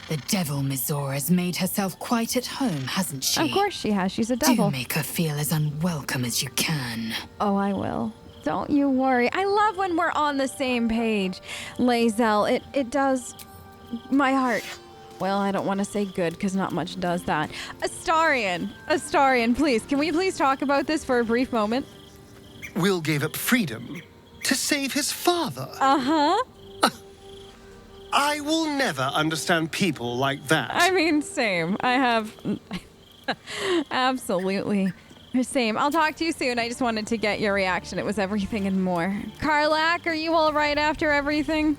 The devil Mizora's made herself quite at home, hasn't she? Of course she has. She's a devil. Do make her feel as unwelcome as you can. Oh, I will. Don't you worry. I love when we're on the same page. Lae'zel, it does my heart. Well, I don't want to say good because not much does that. Astarion, please. Can we please talk about this for a brief moment? Will gave up freedom to save his father. Uh-huh. I will never understand people like that. I mean, same. I have... Absolutely. Same. I'll talk to you soon. I just wanted to get your reaction. It was everything and more. Karlach, are you all right after everything?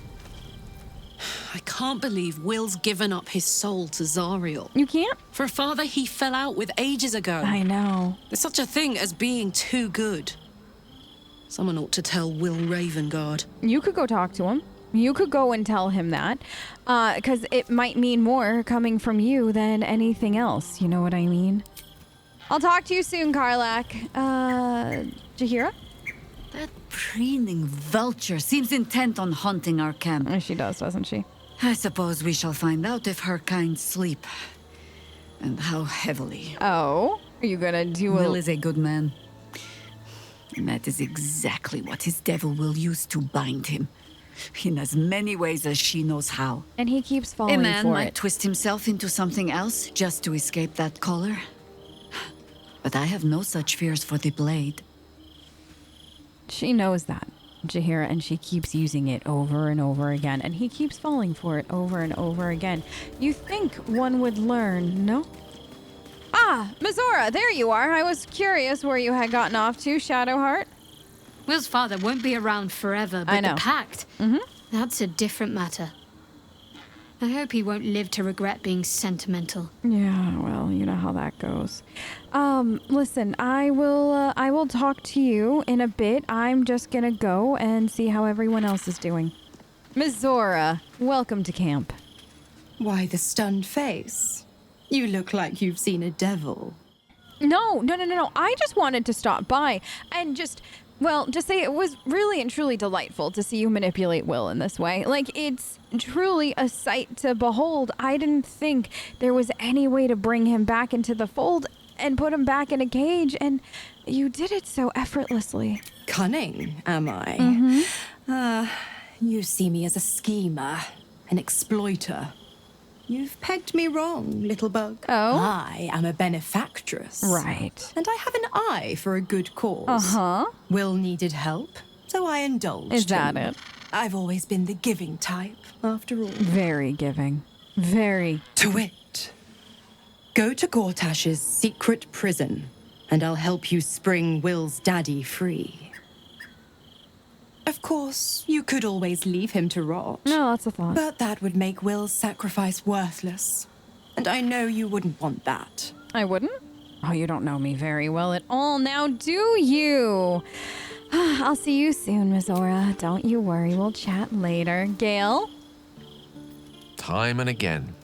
I can't believe Will's given up his soul to Zariel. You can't? For a father he fell out with ages ago. I know. There's such a thing as being too good. Someone ought to tell Will Ravengard. You could go talk to him. You could go and tell him that. Because it might mean more coming from you than anything else. You know what I mean? I'll talk to you soon, Karlach. Jaheira? That preening vulture seems intent on haunting our camp. She does, doesn't she? I suppose we shall find out if her kind sleep. And how heavily. Oh? Are you gonna do Will is a good man. And that is exactly what his devil will use to bind him. In as many ways as she knows how. And he keeps falling a man for might it. twist himself into something else just to escape that collar. But I have no such fears for the blade. She knows that, Jaheira, and she keeps using it over and over again. And he keeps falling for it over and over again. You think one would learn, no? Ah, Mizora, there you are. I was curious where you had gotten off to, Shadowheart. Will's father won't be around forever, I but know. the pact, that's a different matter. I hope he won't live to regret being sentimental. Yeah, well, you know how that goes. Listen, I will talk to you in a bit. I'm just gonna go and see how everyone else is doing. Mizora, welcome to camp. Why the stunned face? You look like you've seen a devil. No. I just wanted to stop by and just say it was really and truly delightful to see you manipulate Will in this way. Like, it's truly a sight to behold. I didn't think there was any way to bring him back into the fold and put him back in a cage, and you did it so effortlessly. Cunning, am I? You see me as a schemer, an exploiter. You've pegged me wrong, little bug. Oh? I am a benefactress. Right. And I have an eye for a good cause. Uh-huh. Will needed help, so I indulged Is that him. it? I've always been the giving type, after all. Very giving. Very. To it. Go to Gortash's secret prison, and I'll help you spring Will's daddy free. Of course, you could always leave him to rot. No, that's a thought. But that would make Will's sacrifice worthless. And I know you wouldn't want that. I wouldn't? Oh, you don't know me very well at all now, do you? I'll see you soon, Mizora. Don't you worry, we'll chat later. Gale? Time and again,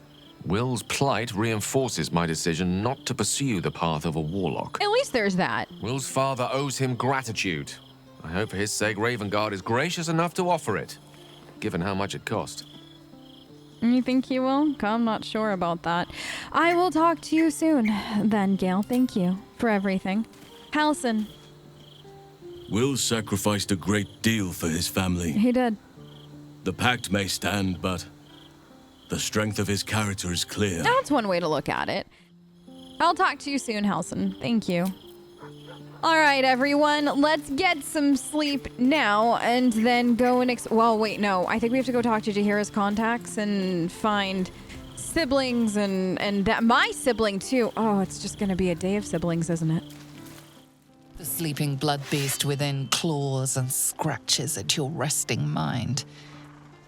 Will's plight reinforces my decision not to pursue the path of a warlock. At least there's that. Will's father owes him gratitude. I hope for his sake Ravengard is gracious enough to offer it, given how much it cost. You think he will? I'm not sure about that. I will talk to you soon. Then, Gale, thank you for everything. Halson. Will sacrificed a great deal for his family. He did. The pact may stand, but the strength of his character is clear. That's one way to look at it. I'll talk to you soon, Halson. Thank you. All right, everyone, let's get some sleep now and then go and... well, wait, no. I think we have to go talk to Jaheira's contacts and find siblings and that my sibling, too. Oh, it's just going to be a day of siblings, isn't it? The sleeping blood beast within claws and scratches at your resting mind.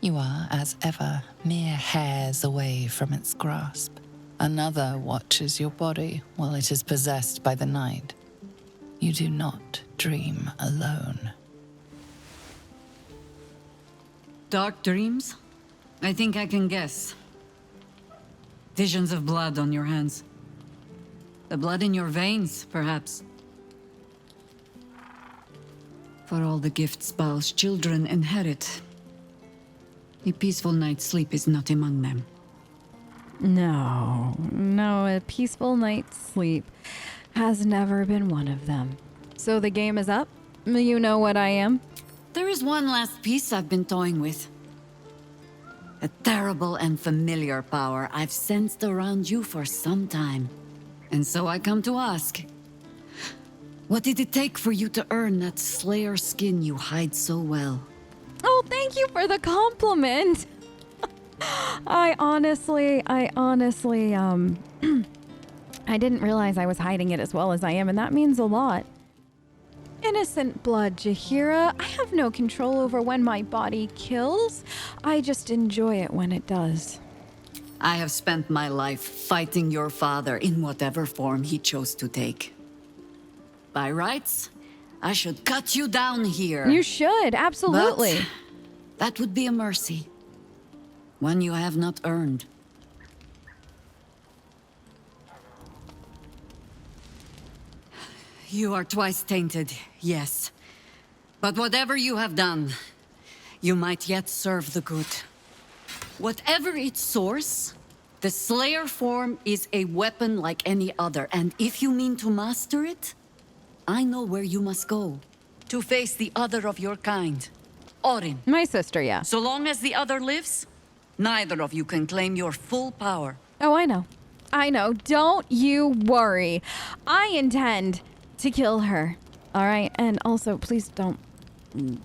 You are, as ever, mere hairs away from its grasp. Another watches your body while it is possessed by the night. You do not dream alone. Dark dreams? I think I can guess. Visions of blood on your hands. The blood in your veins, perhaps. For all the gifts Baal's children inherit, a peaceful night's sleep is not among them. No, a peaceful night's sleep has never been one of them. So the game is up? You know what I am? There is one last piece I've been toying with. A terrible and familiar power I've sensed around you for some time. And so I come to ask, what did it take for you to earn that Slayer skin you hide so well? Oh, thank you for the compliment. I honestly, I didn't realize I was hiding it as well as I am, and that means a lot. Innocent blood, Jaheira. I have no control over when my body kills. I just enjoy it when it does. I have spent my life fighting your father in whatever form he chose to take. By rights, I should cut you down here. You should, absolutely. But that would be a mercy. One you have not earned. You are twice tainted, yes. But whatever you have done, you might yet serve the good. Whatever its source, the Slayer form is a weapon like any other, and if you mean to master it, I know where you must go. To face the other of your kind. Orin. My sister, yeah. So long as the other lives, neither of you can claim your full power. Oh, I know. I know. Don't you worry. I intend to kill her. All right? And also, please don't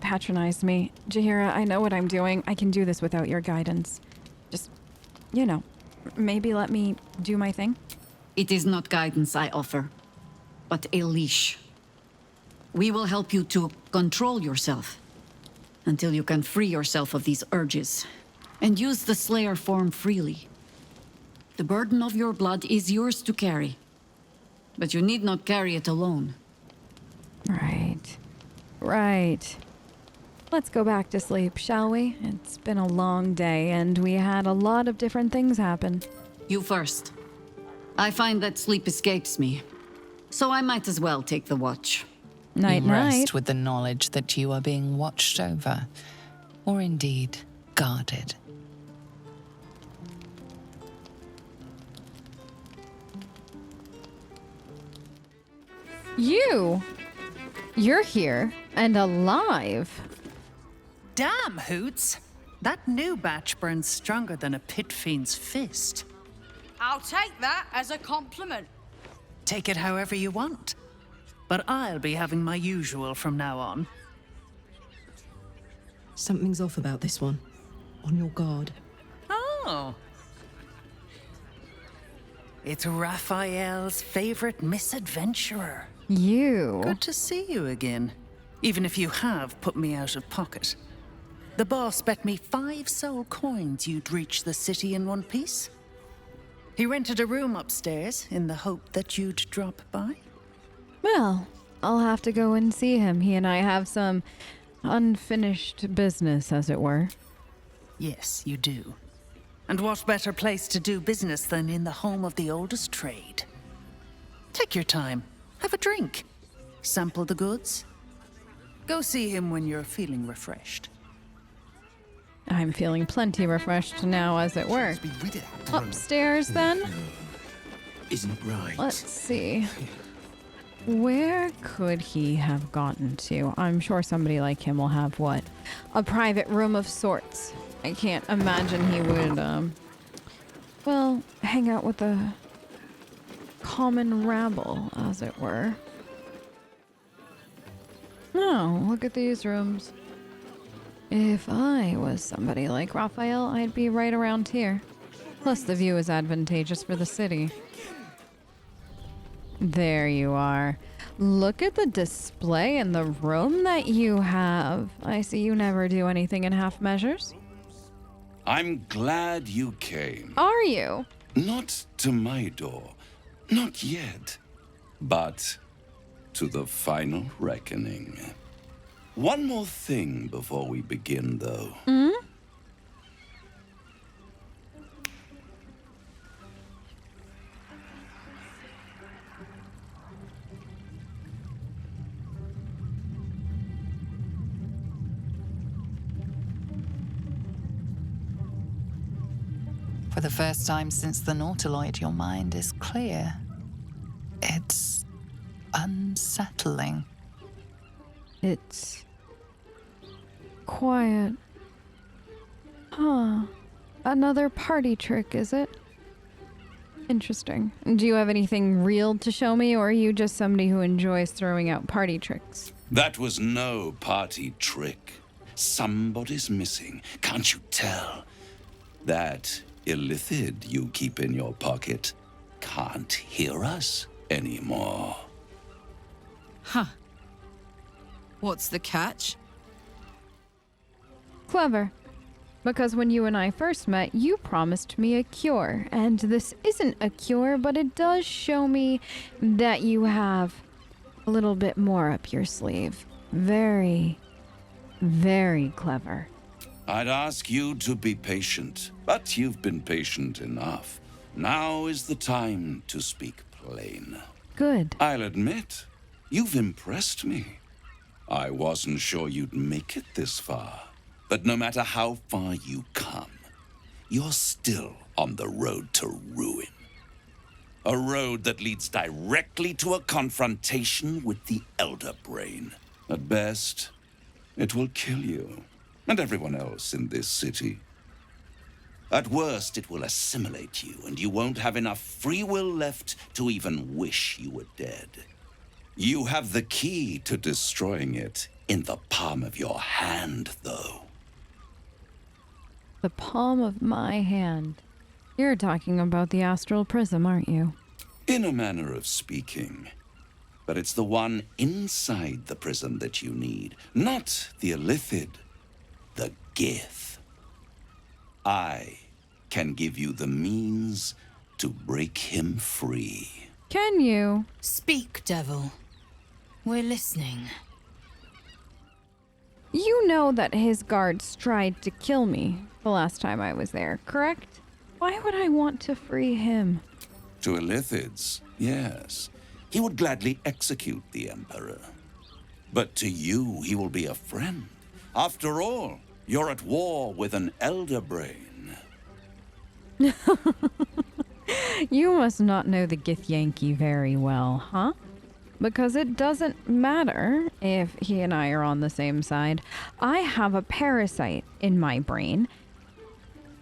patronize me. Jaheira, I know what I'm doing. I can do this without your guidance. Just, you know, maybe let me do my thing. It is not guidance I offer, but a leash. We will help you to control yourself until you can free yourself of these urges and use the Slayer form freely. The burden of your blood is yours to carry, but you need not carry it alone. Right. Let's go back to sleep, shall we? It's been a long day, and we had a lot of different things happen. You first. I find that sleep escapes me, so I might as well take the watch. Night, You night. rest with the knowledge that you are being watched over, or indeed guarded. You're here and alive. Damn, Hoots! That new batch burns stronger than a pit fiend's fist. I'll take that as a compliment. Take it however you want. But I'll be having my usual from now on. Something's off about this one. On your guard. Oh. It's Raphael's favorite misadventurer. You. Good to see you again. Even if you have put me out of pocket. The boss bet me 5 soul coins you'd reach the city in one piece. He rented a room upstairs in the hope that you'd drop by. Well, I'll have to go and see him. He and I have some unfinished business, as it were. Yes, you do. And what better place to do business than in the home of the oldest trade? Take your time. Have a drink. Sample the goods. Go see him when you're feeling refreshed. I'm feeling plenty refreshed now, as it were. Upstairs, then? Isn't right. Let's see. Where could he have gotten to? I'm sure somebody like him will have, what? A private room of sorts. I can't imagine he would, well, hang out with the common rabble, as it were. Oh, look at these rooms. If I was somebody like Raphael, I'd be right around here. Plus, the view is advantageous for the city. There you are. Look at the display in the room that you have. I see you never do anything in half measures. I'm glad you came. Are you? Not to my door. Not yet. But to the final reckoning. One more thing before we begin, though. Hmm? For the first time since the Nautiloid, your mind is clear. It's unsettling. It's quiet. Huh. Another party trick, is it? Interesting. Do you have anything real to show me, or are you just somebody who enjoys throwing out party tricks? That was no party trick. Somebody's missing. Can't you tell? That illithid you keep in your pocket can't hear us anymore. Huh. What's the catch? Clever. Because when you and I first met, you promised me a cure. And this isn't a cure, but it does show me that you have a little bit more up your sleeve. Very, very clever. I'd ask you to be patient, but you've been patient enough. Now is the time to speak plain. Good. I'll admit, you've impressed me. I wasn't sure you'd make it this far. But no matter how far you come, you're still on the road to ruin. A road that leads directly to a confrontation with the Elder Brain. At best, it will kill you and everyone else in this city. At worst, it will assimilate you, and you won't have enough free will left to even wish you were dead. You have the key to destroying it in the palm of your hand, though. The palm of my hand. You're talking about the astral prism, aren't you? In a manner of speaking. But it's the one inside the prism that you need, not the illithid, the Gith. I can give you the means to break him free. Can you? Speak, devil. We're listening. You know that his guards tried to kill me the last time I was there, correct? Why would I want to free him? To illithids, yes. He would gladly execute the Emperor. But to you, he will be a friend. After all, you're at war with an Elder Brain. You must not know the Gith Yankee very well, huh? Because it doesn't matter if he and I are on the same side. I have a parasite in my brain,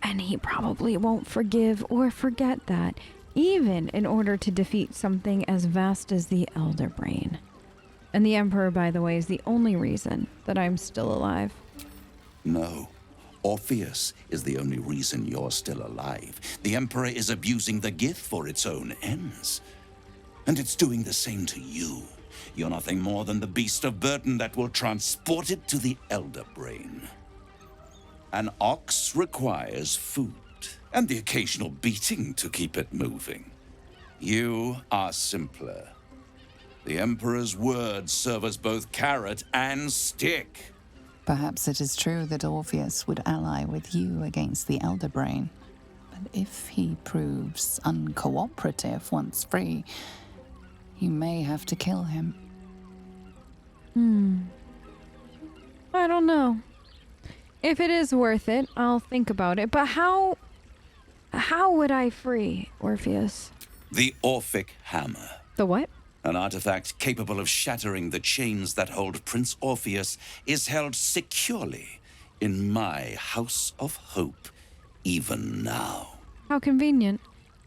and he probably won't forgive or forget that, even in order to defeat something as vast as the Elder Brain. And the Emperor, by the way, is the only reason that I'm still alive. No. Orpheus is the only reason you're still alive. The Emperor is abusing the Gith for its own ends. And it's doing the same to you. You're nothing more than the beast of burden that will transport it to the Elder Brain. An ox requires food, and the occasional beating to keep it moving. You are simpler. The Emperor's words serve as both carrot and stick. Perhaps it is true that Orpheus would ally with you against the Elder Brain. But if he proves uncooperative once free, you may have to kill him. I don't know. If it is worth it, I'll think about it. But how would I free Orpheus? The Orphic Hammer. The what? An artifact capable of shattering the chains that hold Prince Orpheus is held securely in my House of Hope, even now. How convenient.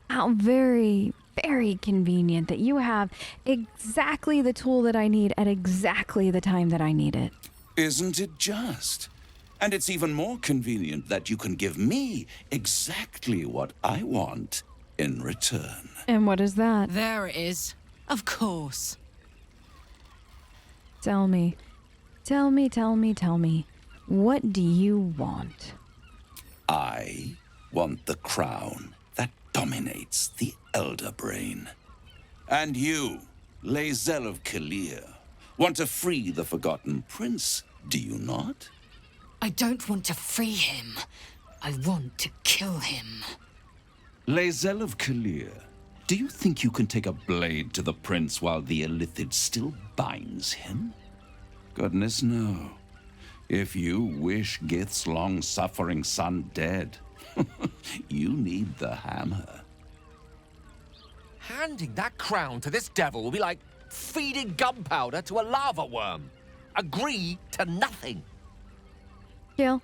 How very, very convenient that you have exactly the tool that I need at exactly the time that I need it. Isn't it just? And it's even more convenient that you can give me exactly what I want in return. And what is that? There it is. Of course. Tell me. What do you want? I want the crown that dominates the Elder Brain. And you, Lae'zel of Kalir, want to free the Forgotten Prince, do you not? I don't want to free him. I want to kill him. Lae'zel of Kalir, do you think you can take a blade to the prince while the illithid still binds him? Goodness, no. If you wish Gith's long-suffering son dead, You need the hammer. Handing that crown to this devil will be like feeding gunpowder to a lava worm. Agree to nothing. Gil,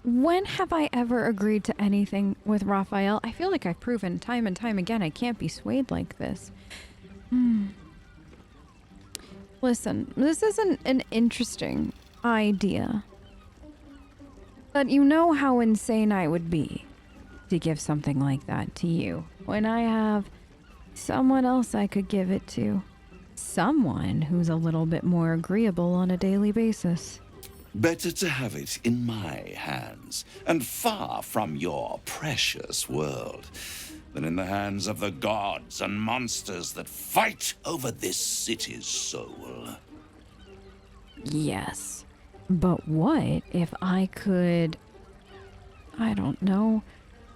when have I ever agreed to anything with Raphael? I feel like I've proven time and time again I can't be swayed like this. Listen, this isn't an interesting idea. But you know how insane I would be to give something like that to you when I have someone else I could give it to. Someone who's a little bit more agreeable on a daily basis. Better to have it in my hands and far from your precious world than in the hands of the gods and monsters that fight over this city's soul. Yes. But what if I could, I don't know,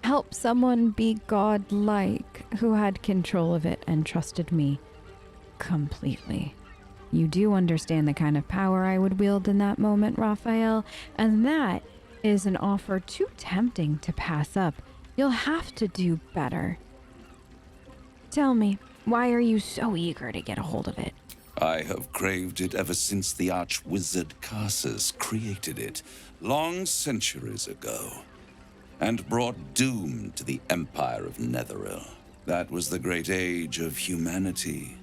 help someone be godlike who had control of it and trusted me completely? You do understand the kind of power I would wield in that moment, Raphael, and that is an offer too tempting to pass up. You'll have to do better. Tell me, why are you so eager to get a hold of it? I have craved it ever since the arch-wizard Karsus created it, long centuries ago, and brought doom to the Empire of Netheril. That was the great age of humanity,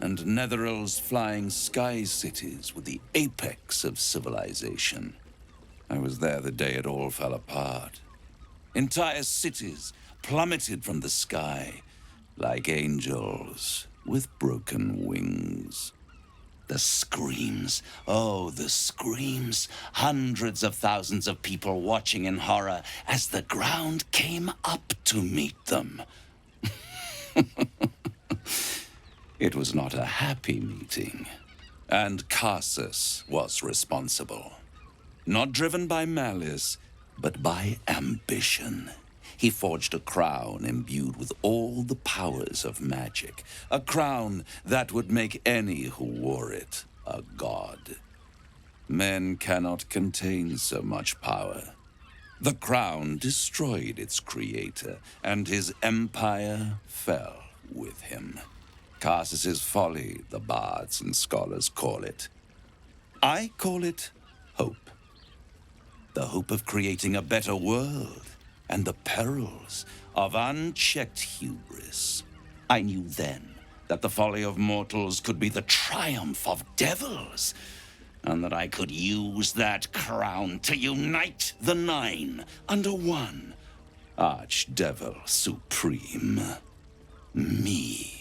and Netheril's flying sky cities were the apex of civilization. I was there the day it all fell apart. Entire cities plummeted from the sky like angels with broken wings. The screams, oh, the screams. Hundreds of thousands of people watching in horror as the ground came up to meet them. It was not a happy meeting, and Karsus was responsible. Not driven by malice, but by ambition. He forged a crown imbued with all the powers of magic. A crown that would make any who wore it a god. Men cannot contain so much power. The crown destroyed its creator, and his empire fell with him. Karsus's folly, the bards and scholars call it. I call it hope. The hope of creating a better world, and the perils of unchecked hubris. I knew then that the folly of mortals could be the triumph of devils, and that I could use that crown to unite the Nine under one Archdevil Supreme. Me.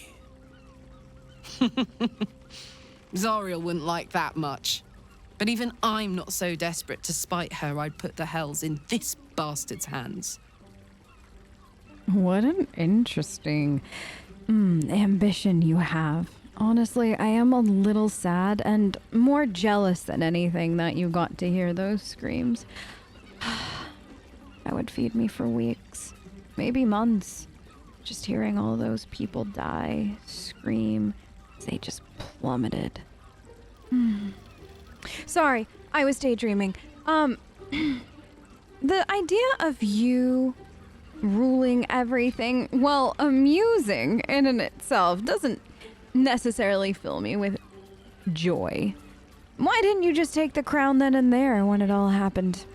Zariel wouldn't like that much. But even I'm not so desperate to spite her I'd put the hells in this bastard's hands. What an interesting ambition you have. Honestly, I am a little sad and more jealous than anything that you got to hear those screams. That would feed me for weeks, maybe months. Just hearing all those people die, scream, they just plummeted. Sorry, I was daydreaming. The idea of you ruling everything, well, amusing in and itself, doesn't necessarily fill me with joy. Why didn't you just take the crown then and there when it all happened?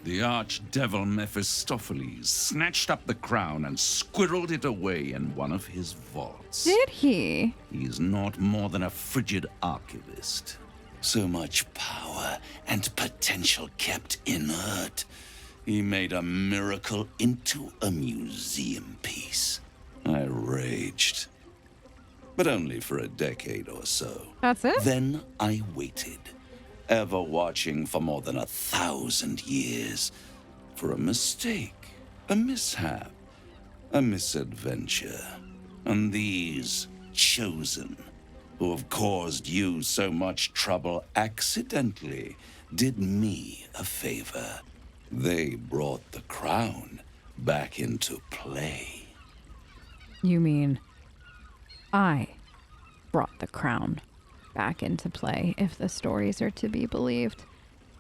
The archdevil Mephistopheles snatched up the crown and squirreled it away in one of his vaults. Did he? He's not more than a frigid archivist. So much power and potential kept inert. He made a miracle into a museum piece. I raged. But only for a decade or so. That's it? Then I waited, ever watching for more than 1,000 years, for a mistake, a mishap, a misadventure. And these chosen, who have caused you so much trouble accidentally, did me a favor. They brought the crown back into play. You mean I brought the crown back into play, if the stories are to be believed.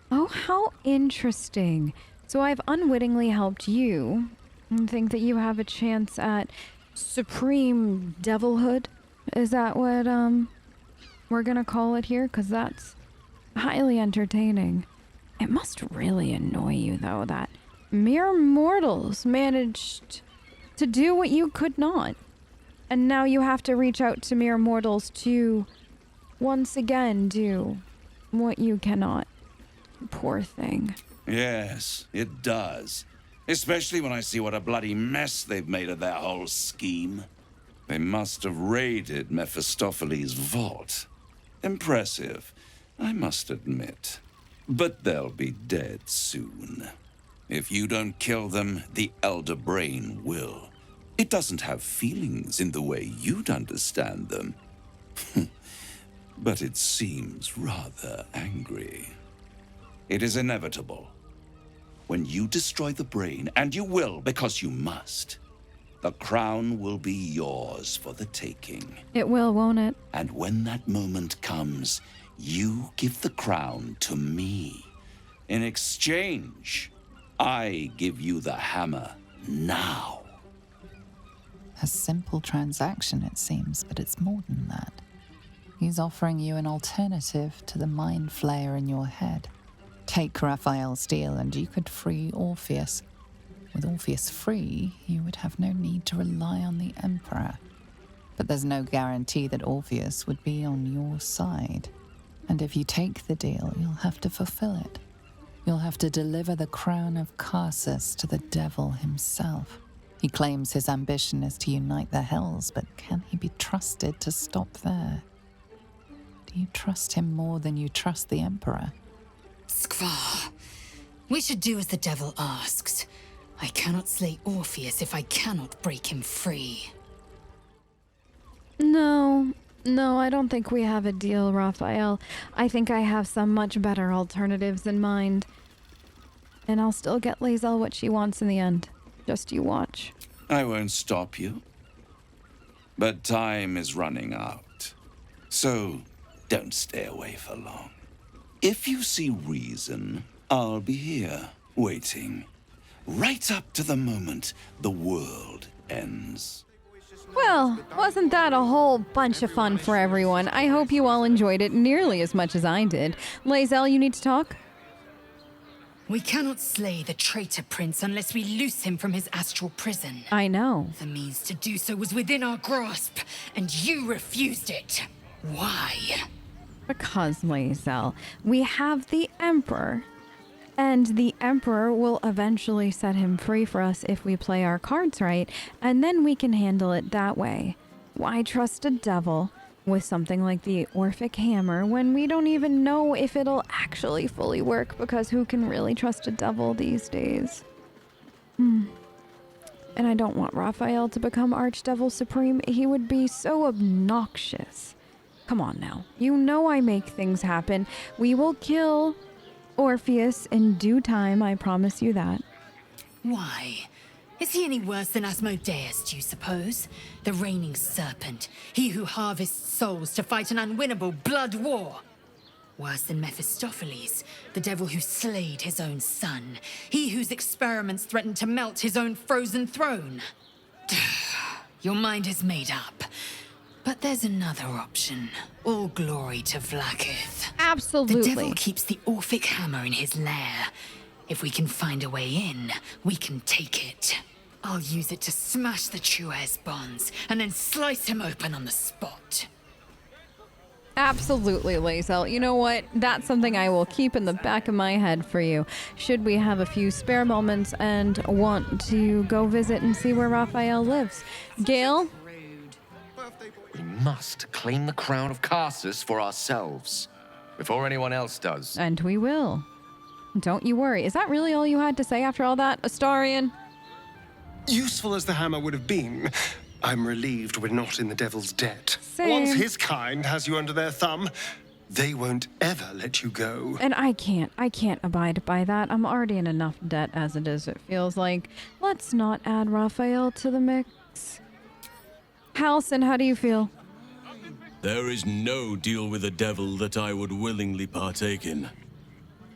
Oh, how interesting. So I've unwittingly helped you and think that you have a chance at supreme devilhood. Is that what we're gonna call it here? Because that's highly entertaining. It must really annoy you, though, that mere mortals managed to do what you could not. And now you have to reach out to mere mortals to once again do what you cannot. Poor thing. Yes, it does. Especially when I see what a bloody mess they've made of their whole scheme. They must have raided Mephistopheles' vault. Impressive, I must admit. But they'll be dead soon. If you don't kill them, the Elder Brain will. It doesn't have feelings in the way you'd understand them. But it seems rather angry. It is inevitable. When you destroy the brain, and you will because you must, the crown will be yours for the taking. It will, won't it? And when that moment comes, you give the crown to me. In exchange, I give you the hammer now. A simple transaction, it seems, but it's more than that. He's offering you an alternative to the mind flayer in your head. Take Raphael's deal and you could free Orpheus. With Orpheus free, you would have no need to rely on the Emperor. But there's no guarantee that Orpheus would be on your side. And if you take the deal, you'll have to fulfill it. You'll have to deliver the crown of Carsus to the devil himself. He claims his ambition is to unite the Hells, but can he be trusted to stop there? Do you trust him more than you trust the Emperor? Skvar, we should do as the devil asks. I cannot slay Orpheus if I cannot break him free. No, I don't think we have a deal, Raphael. I think I have some much better alternatives in mind. And I'll still get Lae'zel what she wants in the end. Just you watch. I won't stop you. But time is running out. So don't stay away for long. If you see reason, I'll be here, waiting. Right up to the moment the world ends. Well, wasn't that a whole bunch of fun for everyone? I hope you all enjoyed it nearly as much as I did. Lae'zel, you need to talk? We cannot slay the traitor prince unless we loose him from his astral prison. I know. The means to do so was within our grasp, and you refused it. Why? Because, Lae'zel, we have the Emperor. And the Emperor will eventually set him free for us if we play our cards right, and then we can handle it that way. Why trust a devil with something like the Orphic Hammer when we don't even know if it'll actually fully work, because who can really trust a devil these days? And I don't want Raphael to become Archdevil Supreme. He would be so obnoxious. Come on now. You know I make things happen. We will kill Orpheus in due time, I promise you that. Why? Is he any worse than Asmodeus, do you suppose? The reigning serpent, he who harvests souls to fight an unwinnable blood war. Worse than Mephistopheles, the devil who slayed his own son, he whose experiments threatened to melt his own frozen throne. Your mind is made up. But there's another option. All glory to Vlaakith. Absolutely. The devil keeps the Orphic Hammer in his lair. If we can find a way in, we can take it. I'll use it to smash the Chuez bonds, and then slice him open on the spot. Absolutely, Lae'zel. You know what? That's something I will keep in the back of my head for you. Should we have a few spare moments and want to go visit and see where Raphael lives. Gale? We must claim the crown of Carsus for ourselves, before anyone else does. And we will. Don't you worry. Is that really all you had to say after all that, Astarion? Useful as the hammer would have been, I'm relieved we're not in the devil's debt. Same. Once his kind has you under their thumb, they won't ever let you go. And I can't abide by that. I'm already in enough debt as it is, it feels like. Let's not add Raphael to the mix. Halsin, how do you feel? There is no deal with the devil that I would willingly partake in.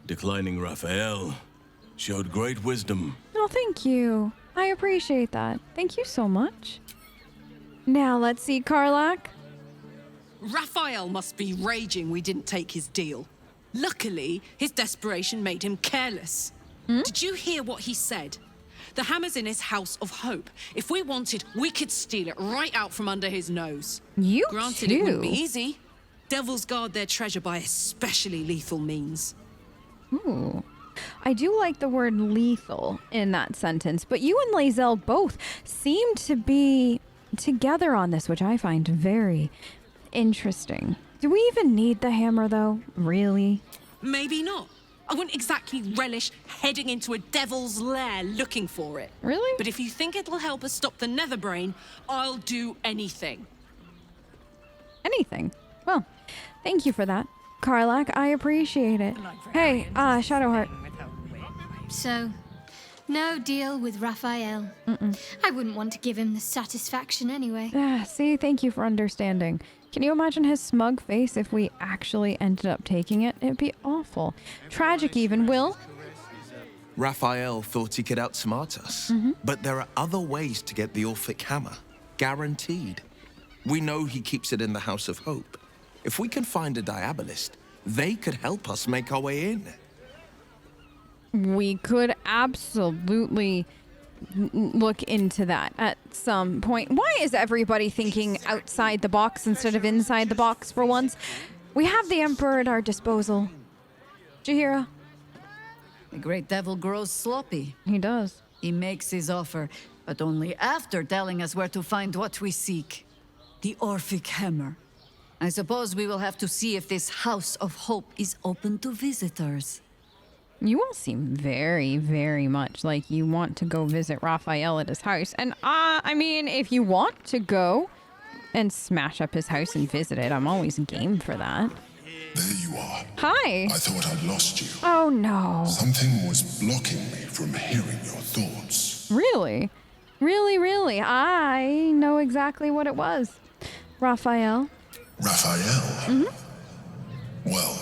Declining Raphael Showed great wisdom. Oh, thank you. I appreciate that. Thank you so much. Now, let's see, Karlak. Raphael must be raging we didn't take his deal. Luckily, his desperation made him careless. Did you hear what he said? The hammer's in his house of hope. If we wanted, we could steal it right out from under his nose. Granted, it wouldn't be easy. Devils guard their treasure by especially lethal means. Ooh. I do like the word lethal in that sentence, but you and Lae'zel both seem to be together on this, which I find very interesting. Do we even need the hammer, though? Really? Maybe not. I wouldn't exactly relish heading into a devil's lair looking for it. Really? But if you think it'll help us stop the Netherbrain, I'll do anything. Anything? Well, thank you for that, Karlak. I appreciate it. Hey, Shadowheart. So, no deal with Raphael. I wouldn't want to give him the satisfaction anyway. See, thank you for understanding. Can you imagine his smug face if we actually ended up taking it? It'd be awful. Tragic even, Will. Raphael thought he could outsmart us. But there are other ways to get the Orphic hammer. Guaranteed. We know he keeps it in the House of Hope. If we can find a Diabolist, they could help us make our way in. We could absolutely look into that at some point. Why is everybody thinking outside the box instead of inside the box for once? We have the Emperor at our disposal. Jaheira? The great devil grows sloppy. He does. He makes his offer, but only after telling us where to find what we seek. The Orphic hammer. I suppose we will have to see if this House of Hope is open to visitors. You all seem very, very much like you want to go visit Raphael at his house. And, I mean, if you want to go and smash up his house and visit it, I'm always game for that. There you are. Hi. I thought I'd lost you. Oh, no. Something was blocking me from hearing your thoughts. Really? Really, really? I know exactly what it was. Raphael. Raphael? Well,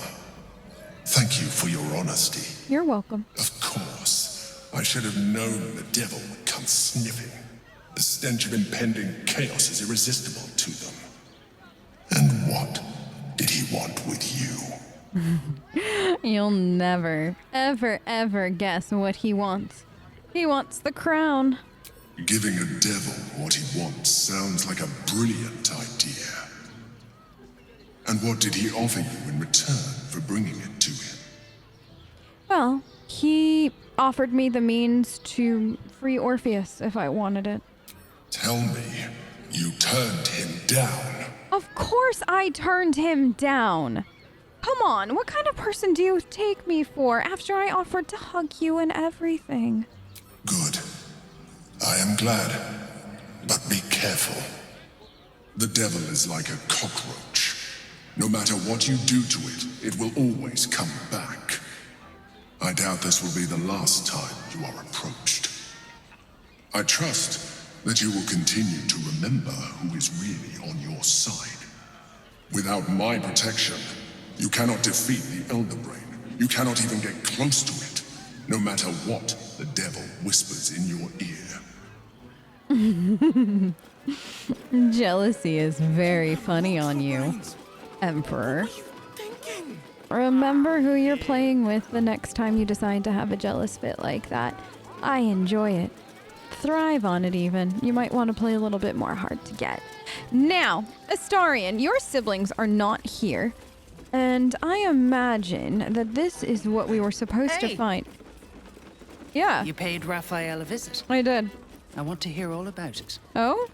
thank you for your honesty. You're welcome. Of course. I should have known the devil would come sniffing. The stench of impending chaos is irresistible to them. And what did he want with you? You'll never, ever, ever guess what he wants. He wants the crown. Giving a devil what he wants sounds like a brilliant idea. And what did he offer you in return for bringing it to him? Well, he offered me the means to free Orpheus if I wanted it. Tell me, you turned him down. Of course I turned him down. Come on, what kind of person do you take me for after I offered to hug you and everything? Good. I am glad. But be careful. The devil is like a cockroach. No matter what you do to it, it will always come back. I doubt this will be the last time you are approached. I trust that you will continue to remember who is really on your side. Without my protection, you cannot defeat the Elderbrain. You cannot even get close to it, no matter what the devil whispers in your ear. Jealousy is very funny on you, Emperor. Remember who you're playing with the next time you decide to have a jealous fit like that. I enjoy it. Thrive on it even. You might want to play a little bit more hard to get. Now, Astarion, your siblings are not here. And I imagine that this is what we were supposed to find. Yeah. You paid Raphael a visit. I did. I want to hear all about it. Oh?